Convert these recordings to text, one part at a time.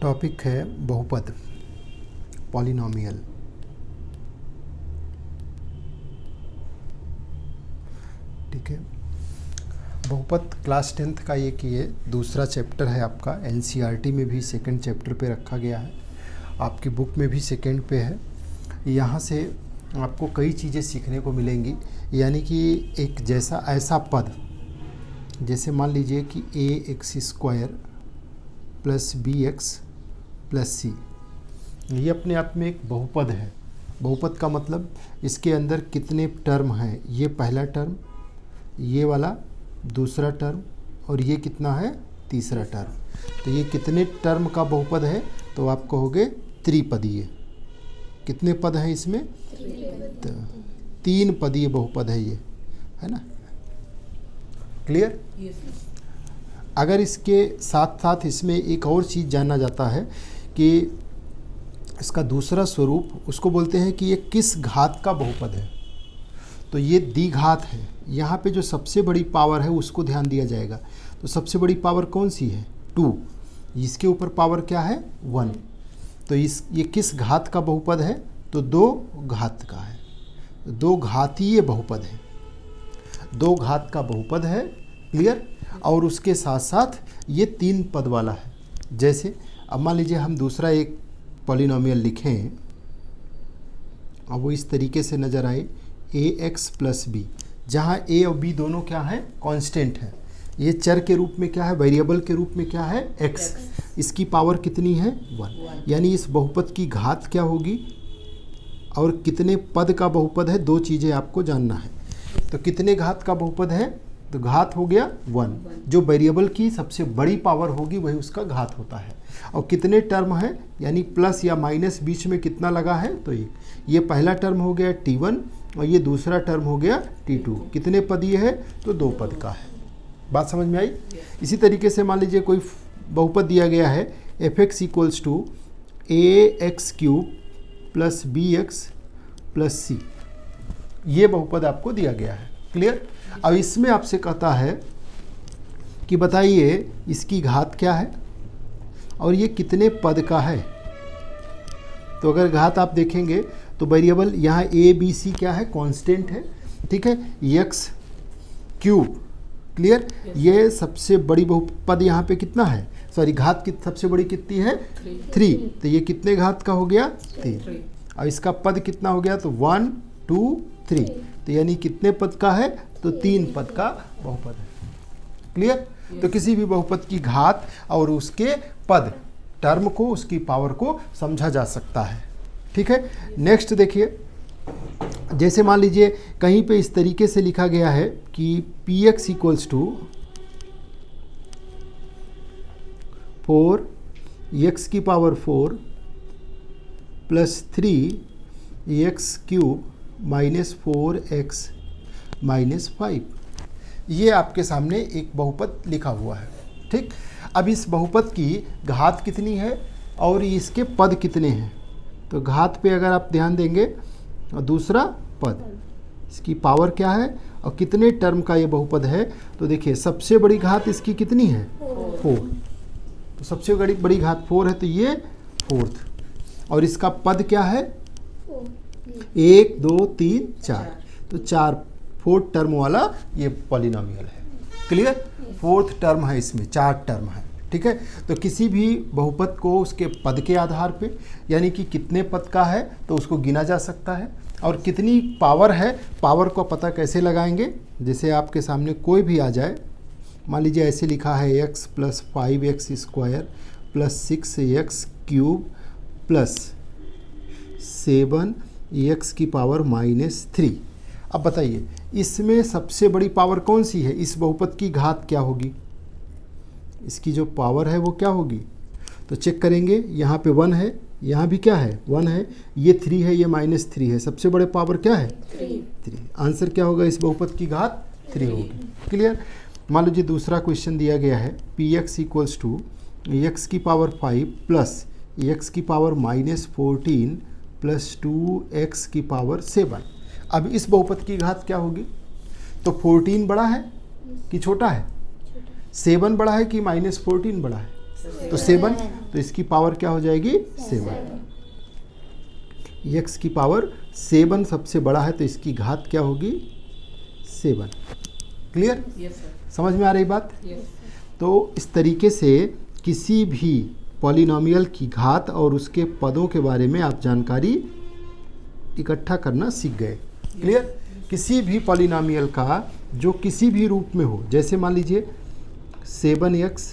Topic है बहुपद, polynomial. ठीक है, बहुपद क्लास 10th का ये दूसरा चैप्टर है आपका। एनसीईआरटी में भी सेकंड चैप्टर पे रखा गया है, आपकी बुक में भी सेकंड पे है। यहाँ से आपको कई चीज़ें सीखने को मिलेंगी, यानी कि एक ऐसा पद, जैसे मान लीजिए कि ax² plus bx plus c, ये अपने आप में एक बहुपद है। बहुपद का मतलब इसके अंदर कितने टर्म हैं, ये पहला टर्म, ये वाला दूसरा टर्म, और ये कितना है, तीसरा टर्म। तो ये कितने टर्म का बहुपद है, तो आप कहोगे त्रिपदीय। कितने पद हैं इसमें, तो 3 पदीय बहुपद है ये, है ना। क्लियर। अगर इसके साथ साथ इसमें एक और चीज़ जाना जाता है कि इसका दूसरा स्वरूप, उसको बोलते हैं कि ये किस घात का बहुपद है। तो ये द्विघात है। यहाँ पे जो सबसे बड़ी पावर है उसको ध्यान दिया जाएगा। तो सबसे बड़ी पावर कौन सी है, 2। इसके ऊपर पावर क्या है, 1। तो ये किस घात का बहुपद है, तो 2 घात का है। 2 घातीय बहुपद है, 2 घात का बहुपद है। क्लियर। और उसके साथ साथ ये 3 पद वाला है। जैसे अब मान लीजिए हम दूसरा एक पॉलिनोमियल लिखें, अब वो इस तरीके से नज़र आए, ax प्लस b, जहाँ a और b दोनों क्या है, कांस्टेंट है। ये चर के रूप में क्या है, वेरिएबल के रूप में क्या है, x। इसकी पावर कितनी है, 1। यानी इस बहुपद की घात क्या होगी और कितने पद का बहुपद है, 2 चीज़ें आपको जानना है। तो कितने घात का बहुपद है, तो घात हो गया 1। जो वेरिएबल की सबसे बड़ी पावर होगी वही उसका घात होता है। और कितने टर्म है, यानी प्लस या माइनस बीच में कितना लगा है, तो ये पहला टर्म हो गया t1 और ये दूसरा टर्म हो गया t2। कितने पदीय है, तो 2 पद का है। बात समझ में आई। इसी तरीके से मान लीजिए कोई बहुपद दिया गया है, fx = ax³ plus bx plus c, ये बहुपद आपको दिया गया है। क्लियर। अब इसमें आपसे कहता है कि बताइए इसकी घात क्या है और ये कितने पद का है। तो अगर घात आप देखेंगे तो वेरिएबल यहाँ a b c क्या है, कांस्टेंट है। ठीक है, x³। क्लियर। ये सबसे बड़ी बहुपद यहाँ पे कितना है, सॉरी घात की सबसे बड़ी कितनी है, 3। तो ये कितने घात का हो गया, 3। और इसका पद कितना हो गया, तो 1 2 3। तो यानी कितने पद का है, तो 3 पद का बहुपद है। क्लियर। तो किसी भी बहुपद की घात और उसके पद, टर्म को, उसकी पावर को समझा जा सकता है। ठीक है। नेक्स्ट देखिए, जैसे मान लीजिए कहीं पे इस तरीके से लिखा गया है कि px = 4 x³ plus 3 x³ minus 4x minus 5। ये आपके सामने एक बहुपद लिखा हुआ है। ठीक। अब इस बहुपद की घात कितनी है और इसके पद कितने हैं। तो घात पे अगर आप ध्यान देंगे, और दूसरा पद, इसकी पावर क्या है और कितने टर्म का ये बहुपद है। तो देखिए सबसे बड़ी घात इसकी कितनी है, 4। तो सबसे बड़ी घात 4 है, तो ये 4th। और इसका पद क्या है, 1 2 3 4। तो 4 टर्म वाला ये पॉलिनोमियल है। क्लियर। 4th टर्म है, इसमें 4 टर्म है। ठीक है। तो किसी भी बहुपद को उसके पद के आधार पे, यानी कि कितने पद का है, तो उसको गिना जा सकता है। और कितनी पावर है, पावर को पता कैसे लगाएंगे। जैसे आपके सामने कोई भी आ जाए, मान लीजिए ऐसे लिखा है x plus 5x² plus 6x³ plus 7x - 3। अब बताइए इसमें सबसे बड़ी पावर कौन सी है, इस बहुपद की घात क्या होगी, इसकी जो पावर है वो क्या होगी। तो चेक करेंगे, यहाँ पे 1 है, यहाँ भी क्या है, 1 है, ये 3 है, ये -3 है। सबसे बड़े पावर क्या है, 3। आंसर क्या होगा, इस बहुपद की घात 3 होगी। क्लियर। मान लीजिए दूसरा क्वेश्चन दिया गया है, px = x³ plus x³ -14 plus 2x³ अब इस बहुपद की घात क्या होगी। तो 14 बड़ा है कि छोटा है, 7 बड़ा है कि -14 बड़ा है, तो 7, तो इसकी पावर क्या हो जाएगी 7। x की पावर 7 सबसे बड़ा है तो इसकी घात क्या होगी 7। क्लियर? समझ में आ रही बात? तो इस तरीके से किसी भी पॉलिनॉमियल की घात और उसके पदों के बारे में आप जानकारी इकट्ठा करना सीख गए। क्लियर? किसी भी पॉलिनॉमियल का जो किसी भी रूप में हो, जैसे मान लीजिए 7x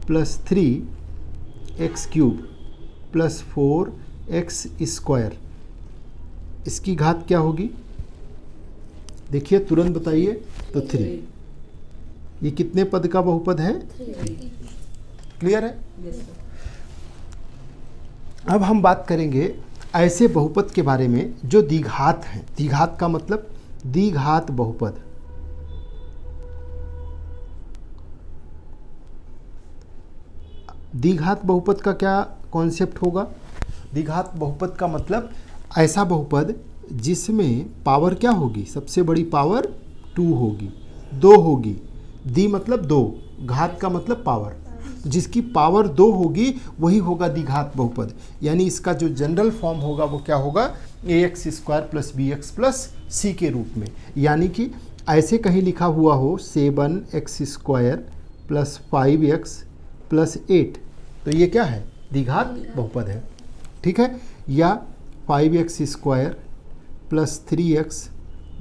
+ 3x³ + 4x², इसकी घात क्या होगी? देखिए तुरंत बताइए। तो 3। ये कितने पद का बहुपद है? 3। क्लियर है? अब हम बात करेंगे ऐसे बहुपद के बारे में जो द्विघात हैं। द्विघात का मतलब द्विघात बहुपद। द्विघात बहुपद का क्या कॉन्सेप्ट होगा? द्विघात बहुपद का मतलब ऐसा बहुपद जिसमें पावर क्या होगी? सबसे बड़ी पावर 2 होगी, 2 होगी। द्वि मतलब 2, घात का मतलब पावर। जिसकी पावर 2 होगी वही होगा द्विघात बहुपद। यानी इसका जो जनरल फॉर्म होगा वो क्या होगा? ax² + bx + c के रूप में। यानी कि ऐसे कहीं लिखा हुआ हो 7x² + 5x + 8, तो ये क्या है? द्विघात बहुपद है। ठीक है? या 5x² + 3x -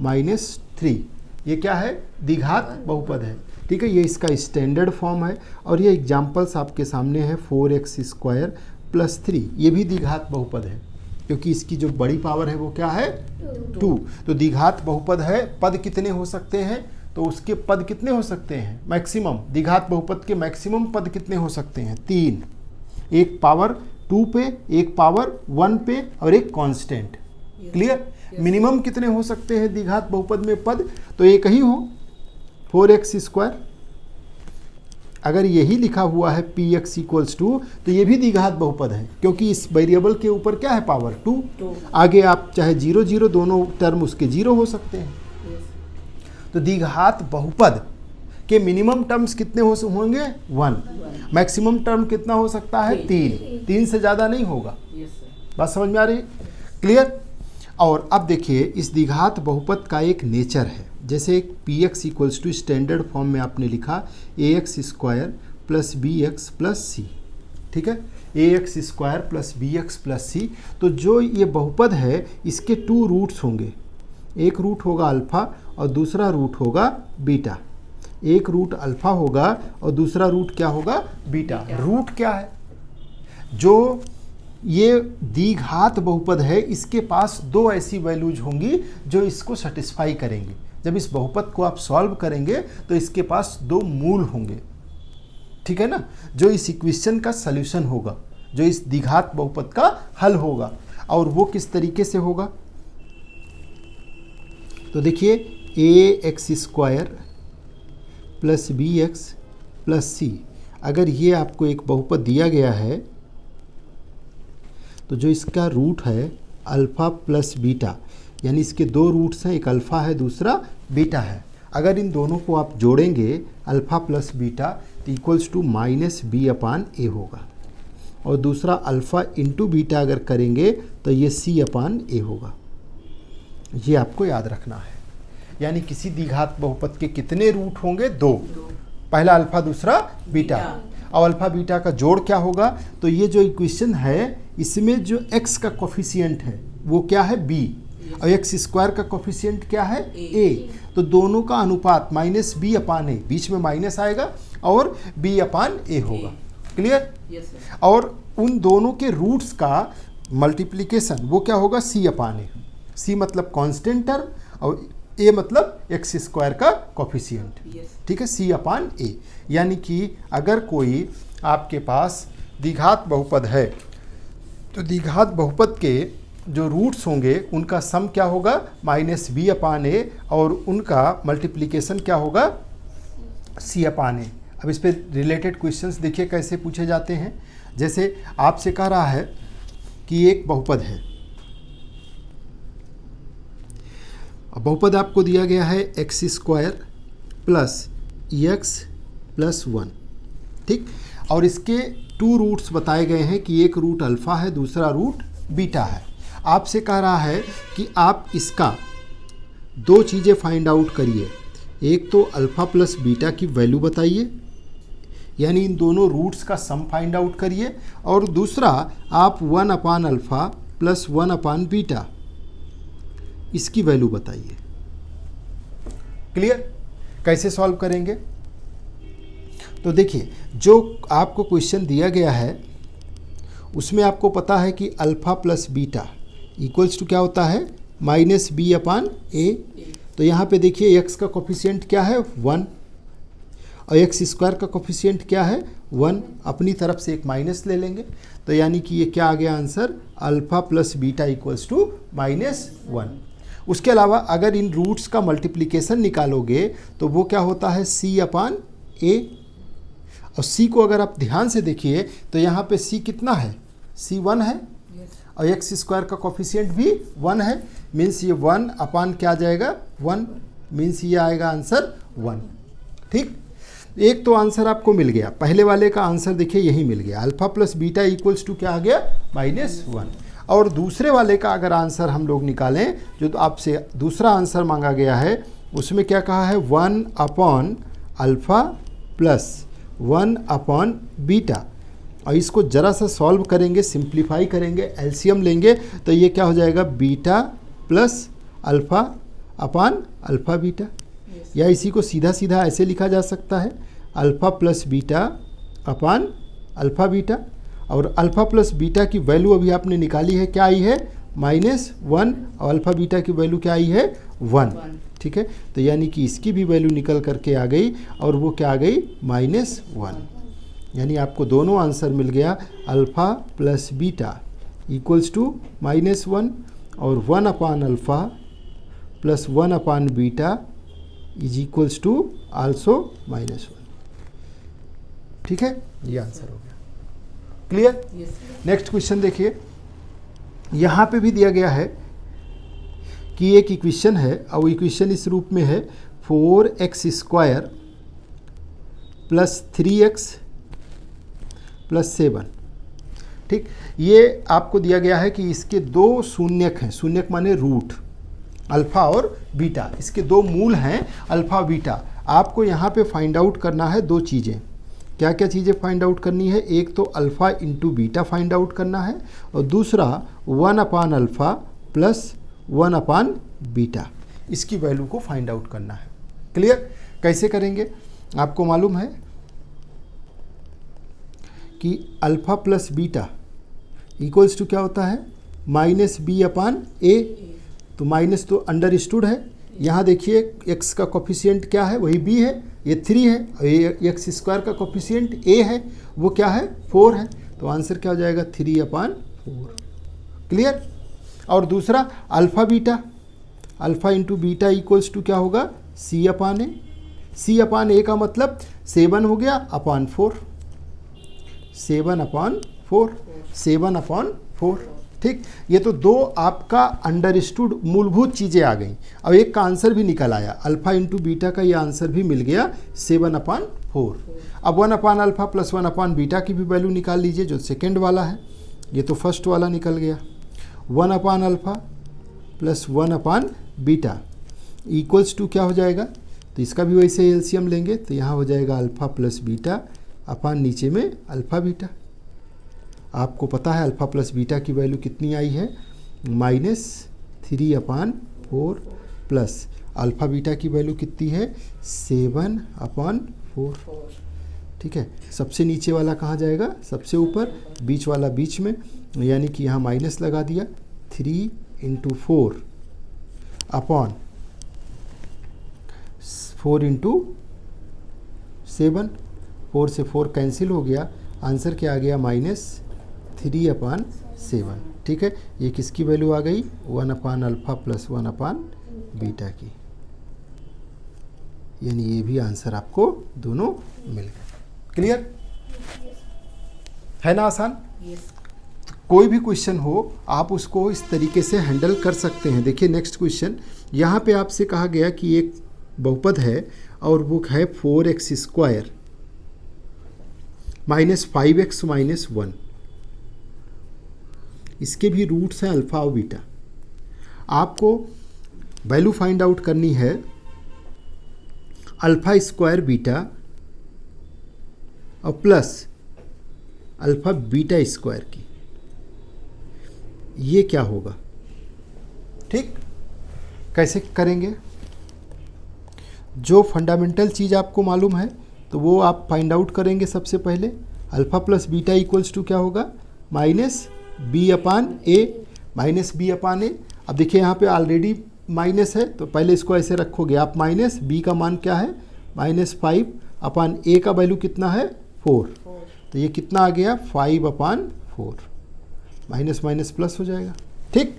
3, ये क्या है? द्विघात बहुपद है। ठीक है? ये इसका स्टैंडर्ड फॉर्म है। और ये एग्जाम्पल्स आपके सामने है 4x² + 3, ये भी द्विघात बहुपद है क्योंकि इसकी जो बड़ी पावर है वो क्या है? 2। तो द्विघात बहुपद है। पद कितने हो सकते हैं? तो उसके पद कितने हो सकते हैं? मैक्सिमम। द्विघात बहुपद के मैक्सिमम पद कितने हो सकते हैं? 3। एक पावर 2 पे, एक पावर 1 पे और एक कांस्टेंट। क्लियर? मिनिमम कितने हो सकते हैं द्विघात बहुपद में पद? तो एक ही हो, 4x²। अगर यही लिखा हुआ है px = 2 तो ये भी द्विघात बहुपद है क्योंकि इस वेरिएबल के ऊपर क्या है? पावर 2। आगे आप चाहे 0 0 दोनों टर्म उसके 0 हो सकते हैं। तो द्विघात बहुपद के मिनिमम टर्म्स कितने होंगे? 1। मैक्सिमम टर्म कितना हो सकता है? 3 से ज़्यादा नहीं होगा। बात समझ में आ रही? क्लियर? और अब देखिए इस द्विघात बहुपद का एक नेचर है। जैसे px = स्टैंडर्ड फॉर्म में आपने लिखा ax² + bx + c। ठीक है? ax² + bx + c। तो जो ये बहुपद है इसके 2 रूट्स होंगे। एक रूट होगा अल्फ़ा और दूसरा रूट होगा बीटा। एक रूट अल्फ़ा होगा और दूसरा रूट क्या होगा? बीटा। रूट क्या है? जो ये द्विघात बहुपद है इसके पास 2 ऐसी वैल्यूज होंगी जो इसको सेटिस्फाई करेंगी। जब इस बहुपद को आप सॉल्व करेंगे तो इसके पास 2 मूल होंगे। ठीक है ना? जो इस इक्वेशन का सल्यूशन होगा, जो इस द्विघात बहुपद का हल होगा। और वो किस तरीके से होगा? तो देखिए ax² + bx + c, अगर ये आपको एक बहुपद दिया गया है तो जो इसका रूट है अल्फ़ा + बीटा, यानी इसके 2 रूट्स हैं, एक अल्फ़ा है दूसरा बीटा है। अगर इन दोनों को आप जोड़ेंगे अल्फ़ा + बीटा तो = -b/a होगा। और दूसरा अल्फ़ा × बीटा अगर करेंगे तो ये c/a होगा। ये आपको याद रखना है। यानी किसी द्विघात बहुपद के कितने रूट होंगे? 2। पहला अल्फ़ा दूसरा बीटा। और अल्फ़ा बीटा का जोड़ क्या होगा? तो ये जो इक्वेशन है इसमें जो x का कोफिशिएंट है वो क्या है? b। और x² का कोफिशिएंट क्या है? a। तो दोनों का अनुपात -b/a, बीच में माइनस आएगा और b/a होगा। क्लियर? और उन दोनों के रूट्स का मल्टीप्लिकेशन वो क्या होगा? c/a। c मतलब कांस्टेंट टर्म और a मतलब x² का कोफिशिएंट। ठीक है? c/a। यानी कि अगर कोई आपके पास द्विघात बहुपद है तो द्विघात बहुपद के जो रूट्स होंगे उनका सम क्या होगा? -b/a और उनका मल्टीप्लिकेशन क्या होगा? c/a। अब इस पे रिलेटेड क्वेश्चंस देखिए कैसे पूछे जाते हैं। जैसे आपसे कह रहा है कि एक बहुपद है, बहुपद आपको दिया गया है x² + x + 1। ठीक। और इसके 2 रूट्स बताए गए हैं कि एक रूट अल्फ़ा है, दूसरा रूट बीटा है। आपसे कह रहा है कि आप इसका 2 चीज़ें फाइंड आउट करिए। एक तो अल्फ़ा प्लस बीटा की वैल्यू बताइए, यानी इन दोनों रूट्स का सम फाइंड आउट करिए, और दूसरा आप 1 upon alpha plus 1 upon beta इसकी वैल्यू बताइए। क्लियर? कैसे सॉल्व करेंगे? तो देखिए, जो आपको क्वेश्चन दिया गया है उसमें आपको पता है कि alpha plus beta equals to क्या होता है, माइनस बी अपान ए। तो यहाँ पे देखिए एक्स का कोफिशिएंट क्या है, 1, और एक्स स्क्वायर का कोफिशिएंट क्या है, 1। अपनी तरफ से एक माइनस ले लेंगे, तो यानी कि ये क्या आ गया answer, alpha plus beta equals to -1। उसके अलावा अगर इन रूट्स का मल्टीप्लिकेशन निकालोगे तो वो क्या होता है, सी अपान ए। और सी को अगर आप ध्यान से देखिए तो यहाँ पे सी कितना है, सी 1 है, और एक्स स्क्वायर का कोफिशिएंट भी 1 है। मीन्स ये 1 अपान क्या आ जाएगा, 1। मीन्स ये आएगा आंसर 1। ठीक, एक तो आंसर आपको मिल गया। पहले वाले का आंसर देखिए यही मिल गया, alpha plus beta equals to क्या आ गया, -1। और दूसरे वाले का अगर आंसर हम लोग निकालें, जो तो आपसे दूसरा आंसर मांगा गया है, उसमें क्या कहा है, 1 upon alpha plus 1 upon beta. और इसको ज़रा सा सॉल्व करेंगे, सिंप्लीफाई करेंगे, एलसीएम लेंगे, तो ये क्या हो जाएगा, beta plus alpha upon alpha beta. या इसी को सीधा सीधा ऐसे लिखा जा सकता है, अल्फ़ा प्लस बीटा अपान अल्फ़ा बीटा। और अल्फ़ा प्लस बीटा की वैल्यू अभी आपने निकाली है, क्या आई है, -1, और अल्फ़ा बीटा की वैल्यू क्या आई है, 1। ठीक है, तो यानी कि इसकी भी वैल्यू निकल करके आ गई, और वो क्या आ गई, -1। यानी आपको दोनों आंसर मिल गया, alpha plus beta equals to -1, और 1 upon alpha plus 1 upon beta is equals to also -1। ठीक है, ये आंसर हो गया। क्लियर? नेक्स्ट क्वेश्चन देखिए, यहाँ पे भी दिया गया है कि एक इक्वेशन है, और इक्वेशन इस रूप में है, 4x² प्लस 3x प्लस 7। ठीक, ये आपको दिया गया है कि इसके 2 शून्यक हैं, शून्यक माने रूट, अल्फ़ा और बीटा, इसके 2 मूल हैं, अल्फ़ा बीटा। आपको यहाँ पे फाइंड आउट करना है 2 चीज़ें। क्या क्या चीज़ें फाइंड आउट करनी है, एक तो alpha into beta find out करना है, और दूसरा 1 upon alpha plus 1 upon beta, इसकी वैल्यू को फाइंड आउट करना है। क्लियर? कैसे करेंगे, आपको मालूम है कि alpha plus beta equals to क्या होता है, -b अपान a। तो माइनस तो अंडरस्टूड है, यहाँ देखिए x का कोफिशिएंट क्या है, वही b है, ये 3 है, और ये एक्स स्क्वायर का कोफिशिएंट a है, वो क्या है, 4 है। तो आंसर क्या हो जाएगा, 3 अपान 4। क्लियर? और दूसरा alpha beta, alpha into beta equals to क्या होगा, c upon a। c upon a का मतलब 7 हो गया अपान 4, 7 अपान 4, 7 अपान 4। ठीक, ये तो 2 आपका अंडरस्टूड मूलभूत चीज़ें आ गई। अब एक का आंसर भी निकल आया, अल्फ़ा इंटू बीटा का ये आंसर भी मिल गया, 7 अपान 4। अब 1 upon alpha plus 1 upon beta की भी वैल्यू निकाल लीजिए, जो सेकेंड वाला है। ये तो फर्स्ट वाला निकल गया, 1 upon alpha plus 1 upon beta equals to क्या हो जाएगा, तो इसका भी वैसे एलसीएम लेंगे, तो यहाँ हो जाएगा अल्फ़ा प्लस बीटा अपान नीचे में अल्फ़ा बीटा। आपको पता है अल्फ़ा प्लस बीटा की वैल्यू कितनी आई है, -3 अपान 4 प्लस अल्फ़ा बीटा की वैल्यू कितनी है, 7 अपान 4। ठीक है, सबसे नीचे वाला कहाँ जाएगा, सबसे ऊपर, बीच वाला बीच में, यानी कि यहाँ माइनस लगा दिया, 3 × 4 अपॉन 4 × 7, 4 से 4 कैंसिल हो गया, आंसर क्या आ गया, -3 अपान 7। ठीक है, ये किसकी वैल्यू आ गई, 1 upon alpha plus 1 upon beta की। यानी ये भी आंसर आपको दोनों मिल गए। क्लियर है ना, आसान? तो कोई भी क्वेश्चन हो आप उसको इस तरीके से हैंडल कर सकते हैं। देखिए नेक्स्ट क्वेश्चन, यहाँ पे आपसे कहा गया कि एक बहुपद है और वो है 4x² -5x -1, इसके भी रूट्स हैं अल्फ़ा और बीटा। आपको वैल्यू फाइंड आउट करनी है अल्फ़ा स्क्वायर बीटा और प्लस अल्फ़ा बीटा स्क्वायर की। ये क्या होगा? ठीक, कैसे करेंगे? जो फंडामेंटल चीज़ आपको मालूम है तो वो आप फाइंड आउट करेंगे। सबसे पहले alpha plus beta equals to क्या होगा? -b/a, -b/a। अब देखिए यहाँ पे ऑलरेडी माइनस है तो पहले इसको ऐसे रखोगे आप। माइनस b का मान क्या है? -5/a का वैल्यू कितना है? 4। तो ये कितना आ गया? 5/4। माइनस माइनस प्लस हो जाएगा। ठीक,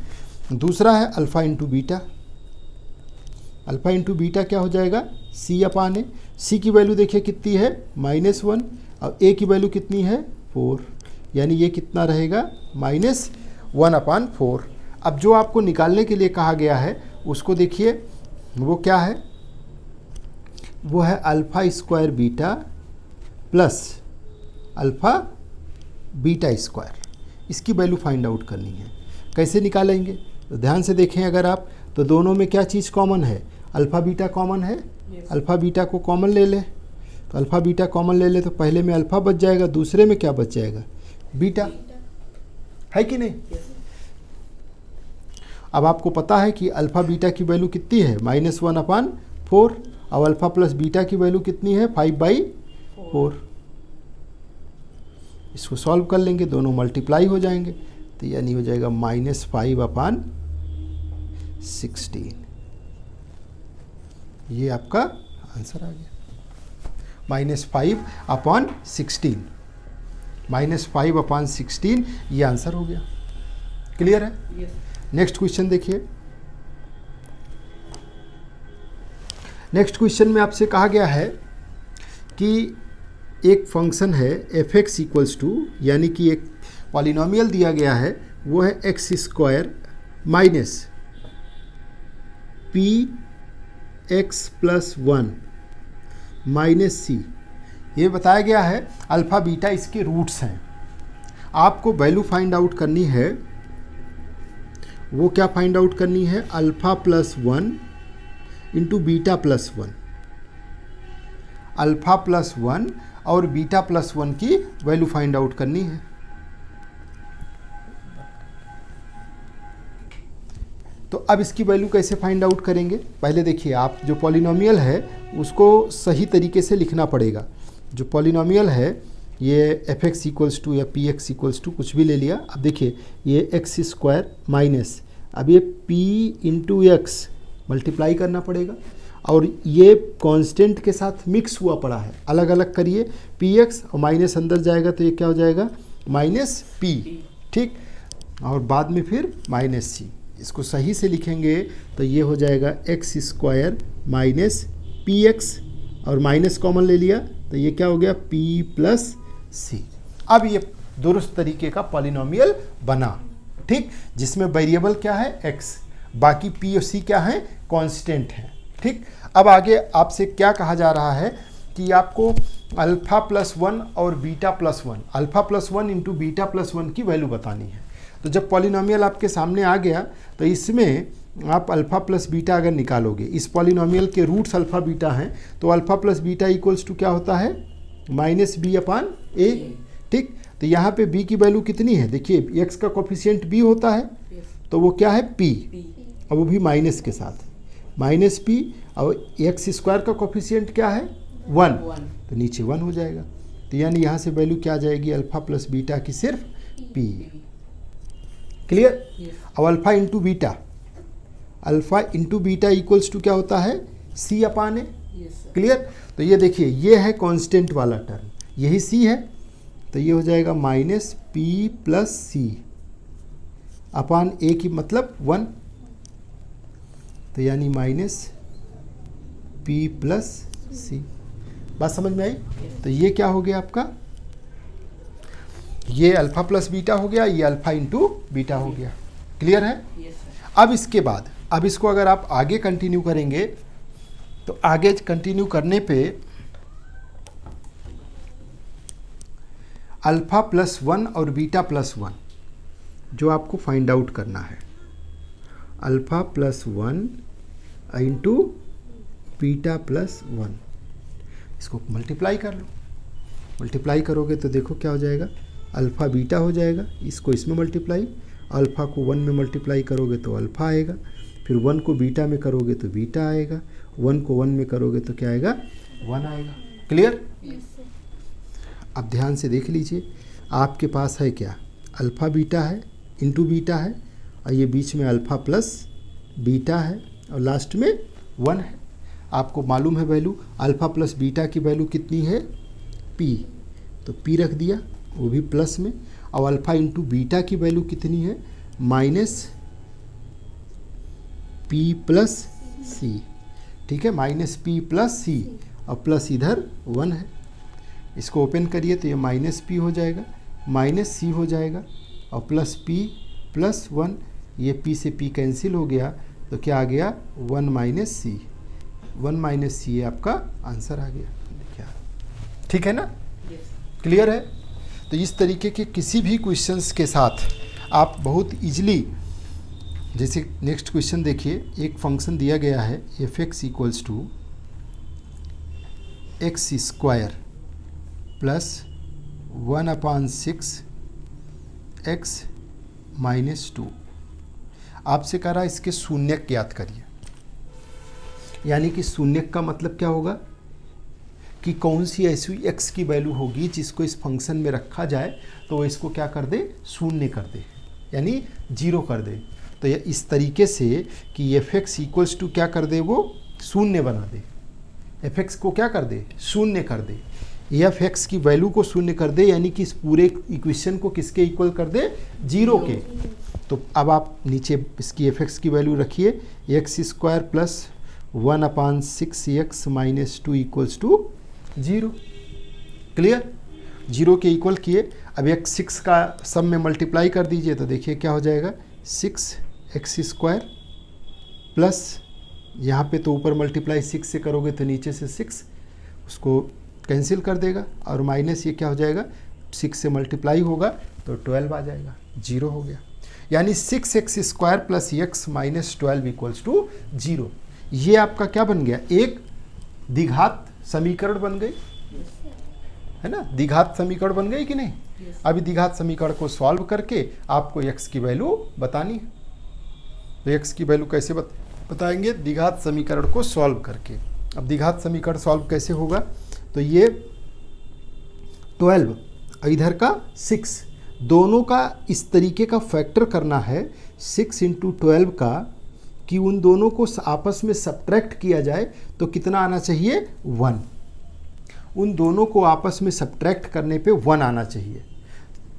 दूसरा है alpha into beta. Alpha into beta क्या हो जाएगा? c/a। c की वैल्यू देखिए कितनी है? -1 और a की वैल्यू कितनी है? 4, यानी ये कितना रहेगा? -1/4। अब जो आपको निकालने के लिए कहा गया है उसको देखिए, वो क्या है? वो है alpha square beta plus alpha beta square. इसकी वैल्यू फाइंड आउट करनी है। कैसे निकालेंगे? तो ध्यान से देखें अगर आप, तो दोनों में क्या चीज़ कॉमन है? अल्फ़ा बीटा कॉमन है। अल्फ़ा बीटा को कॉमन ले ले, तो अल्फ़ा बीटा कॉमन ले ले तो पहले में अल्फ़ा बच जाएगा, दूसरे में क्या बच जाएगा? बीटा, है कि नहीं? अब आपको पता है कि अल्फ़ा बीटा की वैल्यू कितनी है? -1/4 और अल्फ़ा प्लस बीटा की वैल्यू कितनी है? 5/4। इसको सॉल्व कर लेंगे, दोनों मल्टीप्लाई हो जाएंगे तो यानी हो जाएगा -5/16। ये आपका आंसर आ गया, -5/16। -5/16 ये आंसर हो गया। क्लियर है? नेक्स्ट क्वेश्चन देखिए। नेक्स्ट क्वेश्चन में आपसे कहा गया है कि एक फंक्शन है f(x) इक्वल्स टू, यानी कि एक पॉलिनोमियल दिया गया है, वो है x² minus px+1 minus c। ये बताया गया है अल्फ़ा बीटा इसके रूट्स हैं। आपको वैल्यू फाइंड आउट करनी है। वो क्या फाइंड आउट करनी है? α+1 इंटू β+1। α+1 और β+1 की वैल्यू फाइंड आउट करनी है। तो अब इसकी वैल्यू कैसे फाइंड आउट करेंगे? पहले देखिए, आप जो पॉलिनोमियल है उसको सही तरीके से लिखना पड़ेगा। जो पॉलिनोमियल है ये f(x) इक्वल्स टू या px इक्वल्स टू कुछ भी ले लिया। अब देखिए ये x² माइनस, अब ये p इंटू एक्स मल्टीप्लाई करना पड़ेगा और ये कांस्टेंट के साथ मिक्स हुआ पड़ा है। अलग अलग करिए, px और माइनस अंदर जाएगा तो ये क्या हो जाएगा? -p। ठीक, और बाद में फिर -c। इसको सही से लिखेंगे तो ये हो जाएगा x² माइनस px और माइनस कॉमन ले लिया तो ये क्या हो गया? p+c। अब ये दुरुस्त तरीके का पॉलिनोमियल बना, ठीक, जिसमें वेरिएबल क्या है? x, बाकी p और c क्या है? कांस्टेंट है। ठीक, अब आगे आपसे क्या कहा जा रहा है कि आपको α+1 और β+1, α+1 इंटू β+1 की वैल्यू बतानी है। तो जब पॉलिनोमियल आपके सामने आ गया तो इसमें आप अल्फ़ा प्लस बीटा अगर निकालोगे, इस पॉलिनोमियल के रूट्स अल्फ़ा बीटा हैं, तो alpha plus beta equals to क्या होता है? -b/a। ठीक, तो यहाँ पे b की वैल्यू कितनी है? देखिए x का कोफिशिएंट b होता है, तो वो क्या है? p, और वो भी माइनस के साथ, -p, और x² का कोफिशिएंट क्या है? 1, तो नीचे 1 हो जाएगा। तो यानी यहाँ से वैल्यू क्या आ जाएगी? अल्फ़ा प्लस बीटा की सिर्फ p। क्लियर? अब alpha into beta, alpha into beta equals to क्या होता है? c/a। क्लियर? तो ये देखिए ये है कांस्टेंट वाला टर्म, यही c है, तो ये हो जाएगा -p+c अपान a की मतलब 1, तो यानी -p+c। बात समझ में आई? तो ये क्या हो गया आपका? ये अल्फ़ा प्लस बीटा हो गया, ये अल्फ़ा इंटू बीटा हो गया। क्लियर है? अब इसके बाद, अब इसको अगर आप आगे कंटिन्यू करेंगे तो आगे कंटिन्यू करने पे अल्फ़ा प्लस 1 और बीटा प्लस 1 जो आपको फाइंड आउट करना है। Alpha plus 1 into beta plus 1, इसको मल्टीप्लाई कर लो। मल्टीप्लाई करोगे तो देखो क्या हो जाएगा, अल्फ़ा बीटा हो जाएगा, इसको इसमें मल्टीप्लाई, अल्फ़ा को 1 में मल्टीप्लाई करोगे तो अल्फ़ा आएगा, फिर 1 को बीटा में करोगे तो बीटा आएगा, 1 को 1 में करोगे तो क्या आएगा, 1 आएगा। क्लियर? अब ध्यान से देख लीजिए, आपके पास है क्या, अल्फ़ा बीटा है इंटू बीटा है, और ये बीच में अल्फ़ा प्लस बीटा है, और लास्ट में 1 है। आपको मालूम है वैल्यू, अल्फ़ा प्लस बीटा की वैल्यू कितनी है, पी, तो पी रख दिया वो भी प्लस में, और अल्फ़ा इंटू बीटा की वैल्यू कितनी है, माइनस पी प्लस सी। ठीक है, माइनस पी प्लस सी, और प्लस इधर 1 है। इसको ओपन करिए तो ये माइनस पी हो जाएगा, माइनस सी हो जाएगा, और प्लस पी प्लस 1, ये पी से पी कैंसिल हो गया, तो क्या आ गया, 1 माइनस सी। 1 माइनस सी, ये आपका आंसर आ गया। देखिए, ठीक है ना, क्लियर है? तो इस तरीके के किसी भी क्वेश्चंस के साथ आप बहुत इजीली, जैसे नेक्स्ट क्वेश्चन देखिए, एक फंक्शन दिया गया है f x equals to x square plus 1/6 x minus 2। आपसे कह रहा है इसके शून्यक ज्ञात करिए। यानी कि शून्यक का मतलब क्या होगा कि कौन सी ऐसी x की वैल्यू होगी जिसको इस फंक्शन में रखा जाए तो वो इसको क्या कर दे, शून्य कर दे, यानी 0 कर दे। तो ये इस तरीके से कि एफ एक्स इक्वल्स टू क्या कर दे, वो शून्य बना दे, एफ एक्स को क्या कर दे, शून्य कर दे, एफ एक्स की वैल्यू को शून्य कर दे, यानी कि इस पूरे इक्वेशन को किसके इक्वल कर दे, 0 के। तो अब आप नीचे इसकी एफ एक्स की वैल्यू रखिए, x square plus 1/6 x minus 2 equals to 0। Clear? 0 के इक्वल किए, अब एक 6 का सब में मल्टीप्लाई कर दीजिए तो देखिए क्या हो जाएगा, 6 एक्स स्क्वायर प्लस, यहाँ पे तो ऊपर मल्टीप्लाई 6 से करोगे तो नीचे से 6 उसको कैंसिल कर देगा, और माइनस ये क्या हो जाएगा, 6 से मल्टीप्लाई होगा तो 12 आ जाएगा, 0 हो गया। यानी 6 x square plus x minus 12 equals to 0। ये आपका क्या बन गया, एक द्विघात समीकरण बन गई, है ना, द्विघात समीकरण बन गई कि नहीं। अभी द्विघात समीकरण को सॉल्व करके आपको x की वैल्यू बतानी है। तो x की वैल्यू कैसे बताएंगे, द्विघात समीकरण को सॉल्व करके। अब द्विघात समीकरण सॉल्व कैसे होगा, तो ये 12 इधर का 6, दोनों का इस तरीके का फैक्टर करना है 6 इंटू 12 का, कि उन दोनों को आपस में सब्ट्रैक्ट किया जाए तो कितना आना चाहिए, 1। उन दोनों को आपस में सब्ट्रैक्ट करने पे 1 आना चाहिए।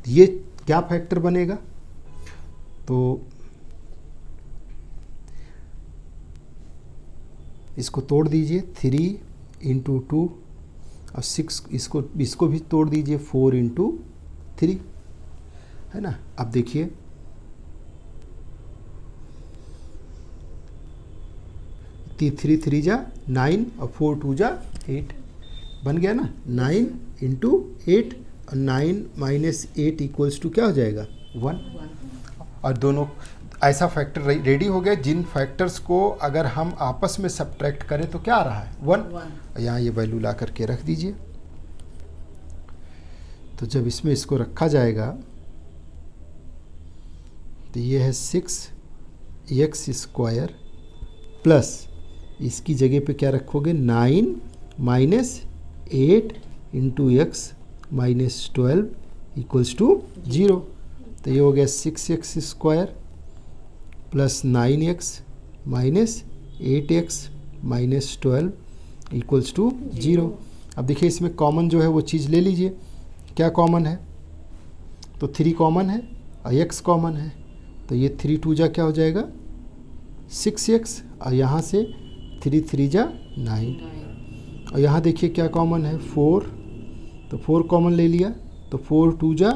ये क्या फैक्टर बनेगा, तो इसको तोड़ दीजिए, 3 इंटू 2 और 6, इसको भी तोड़ दीजिए, 4 इंटू 3, है ना। अब देखिए 3 3 जा 9 और 4 2 जा 8, बन गया ना, 9 इंटू 8, और 9 माइनस 8 इक्वल्स टू क्या हो जाएगा, 1। और दोनों ऐसा फैक्टर रेडी हो गया, जिन फैक्टर्स को अगर हम आपस में सब्ट्रैक्ट करें तो क्या आ रहा है, 1। यहाँ ये वैल्यू ला करके रख दीजिए। तो जब इसमें इसको रखा जाएगा तो ये है 6 एक्स स्क्वायर प्लस, इसकी जगह पे क्या रखोगे, 9 minus 8 into x minus 12 equals to 0। तो ये हो गया 6 x square plus 9 x minus 8 x minus 12 equals to 0। अब देखिए इसमें कॉमन जो है वो चीज़ ले लीजिए, क्या कॉमन है, तो 3 कॉमन है और एक्स कॉमन है, तो ये 3 2 जा क्या हो जाएगा, 6 एक्स, और यहाँ से 3 3 जा 9, और यहाँ देखिए क्या कॉमन है, 4, तो 4 कॉमन ले लिया, तो 4 2 जा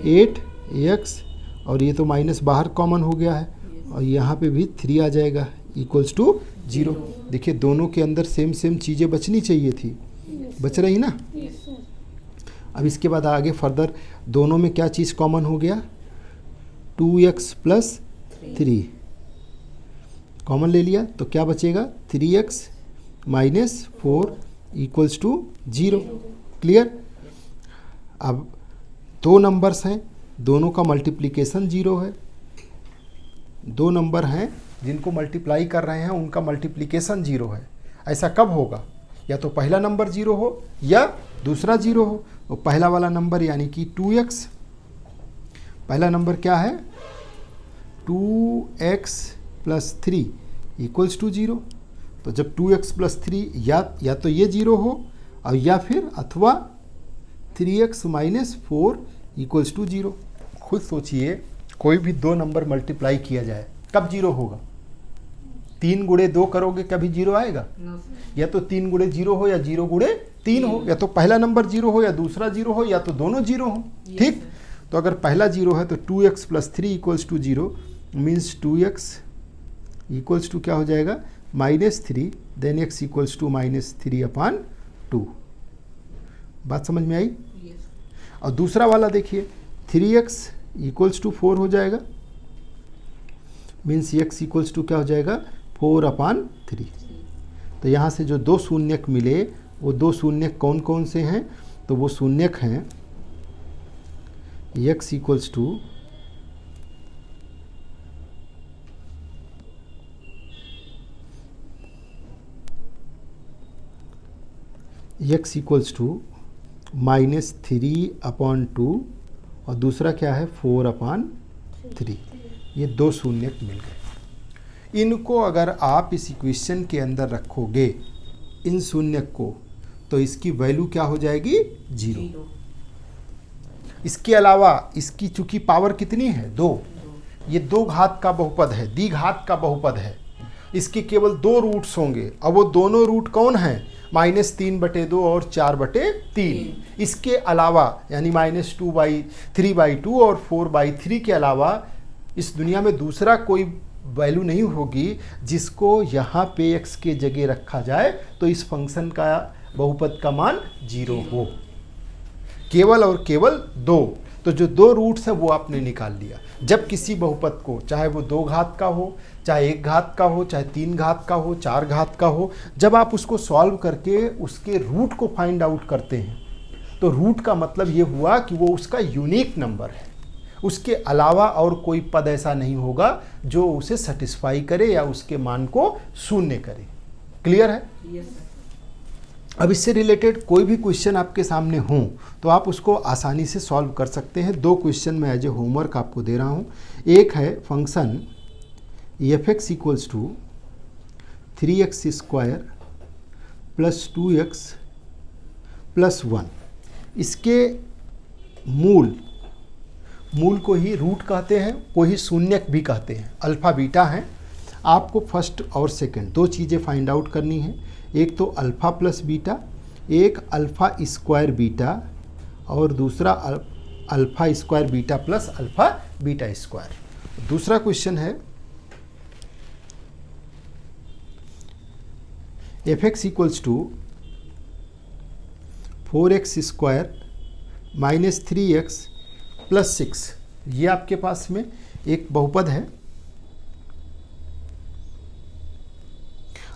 8 एक्स, और ये तो माइनस बाहर कॉमन हो गया है, और यहाँ पे भी 3 आ जाएगा इक्वल्स टू 0। देखिए दोनों के अंदर सेम चीज़ें बचनी चाहिए थी, बच रही ना। अब इसके बाद आगे फर्दर दोनों में क्या चीज़ कॉमन हो गया, 2x प्लस 3 कॉमन ले लिया तो क्या बचेगा, 3x minus 4 equals to 0। Clear. अब दो नंबर्स हैं, दोनों का मल्टीप्लिकेशन 0 है। दो नंबर हैं जिनको मल्टीप्लाई कर रहे हैं उनका मल्टीप्लिकेशन 0 है। ऐसा कब होगा, या तो पहला नंबर 0 हो या दूसरा 0 हो। तो पहला वाला नंबर यानी कि 2x, पहला नंबर क्या है 2x प्लस 3 इक्वल्स टू 0। तो जब 2x प्लस 3 या तो ये 0 हो और या फिर अथवा 3x माइनस 4 इक्वल्स टू 0। खुद सोचिए, कोई भी दो नंबर मल्टीप्लाई किया जाए कब 0 होगा, 3 गुणे 2 करोगे कभी 0 आएगा? या तो 3 गुणे 0 हो या 0 गुणे 3 हो, या तो पहला नंबर 0 हो या दूसरा 0 हो या तो दोनों 0 हो। ठीक। तो अगर पहला 0 है तो 2x plus 3 equals to 0 means 2x equals to क्या हो जाएगा, -3, देन x इक्वल्स टू -3/2। बात समझ में आई? और दूसरा वाला देखिए 3x इक्वल्स टू 4 हो जाएगा, मीन्स x इक्वल्स टू क्या हो जाएगा, 4/3। तो यहाँ से जो दो शून्यक मिले वो दो शून्यक कौन कौन से हैं, तो वो शून्यक हैं x इक्वल्स टू -3/2 और दूसरा क्या है 4/3। ये दो शून्यक मिल गए। इनको अगर आप इस इक्वेशन के अंदर रखोगे इन शून्यक को, तो इसकी वैल्यू क्या हो जाएगी, 0। इसके अलावा इसकी चूंकि पावर कितनी है, 2, ये 2 घात का बहुपद है, द्विघात का बहुपद है। इसके केवल 2 रूट्स होंगे और वो दोनों रूट कौन हैं, -3/2 और 4/3। इसके अलावा यानी -2/3/2 और 4/3 के अलावा इस दुनिया में दूसरा कोई वैल्यू नहीं होगी जिसको यहाँ पे x के जगह रखा जाए तो इस फंक्शन का बहुपद का मान 0 हो। केवल और केवल 2। तो जो 2 रूट्स है वो आपने निकाल लिया। जब किसी बहुपद को, चाहे वो 2 घात का हो, चाहे 1 घात का हो, चाहे 3 घात का हो, 4 घात का हो, जब आप उसको सॉल्व करके उसके रूट को फाइंड आउट करते हैं तो रूट का मतलब ये हुआ कि वो उसका यूनिक नंबर है। उसके अलावा और कोई पद ऐसा नहीं होगा जो उसे सेटिस्फाई करे या उसके मान को शून्य करे। क्लियर है? यस। अब इससे रिलेटेड कोई भी क्वेश्चन आपके सामने हो तो आप उसको आसानी से सॉल्व कर सकते हैं। 2 क्वेश्चन मैं एज ए होमवर्क आपको दे रहा हूँ। एक है function f(x) equals to 3x² plus 2x plus 1। इसके मूल को ही रूट कहते हैं, को ही शून्यक भी कहते हैं, अल्फ़ा बीटा हैं। आपको फर्स्ट और सेकंड 2 चीज़ें फाइंड आउट करनी है। एक तो अल्फ़ा प्लस बीटा, एक अल्फ़ा स्क्वायर बीटा और दूसरा alpha square beta plus alpha beta square. दूसरा क्वेश्चन है f(x) equals to 4x² minus 3x plus 6। ये आपके पास में एक बहुपद है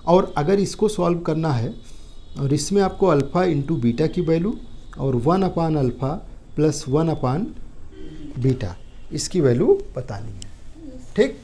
और अगर इसको सॉल्व करना है और इसमें आपको अल्फ़ा इंटू बीटा की वैल्यू और 1/α प्लस 1/बीटा इसकी वैल्यू बतानी है। ठीक।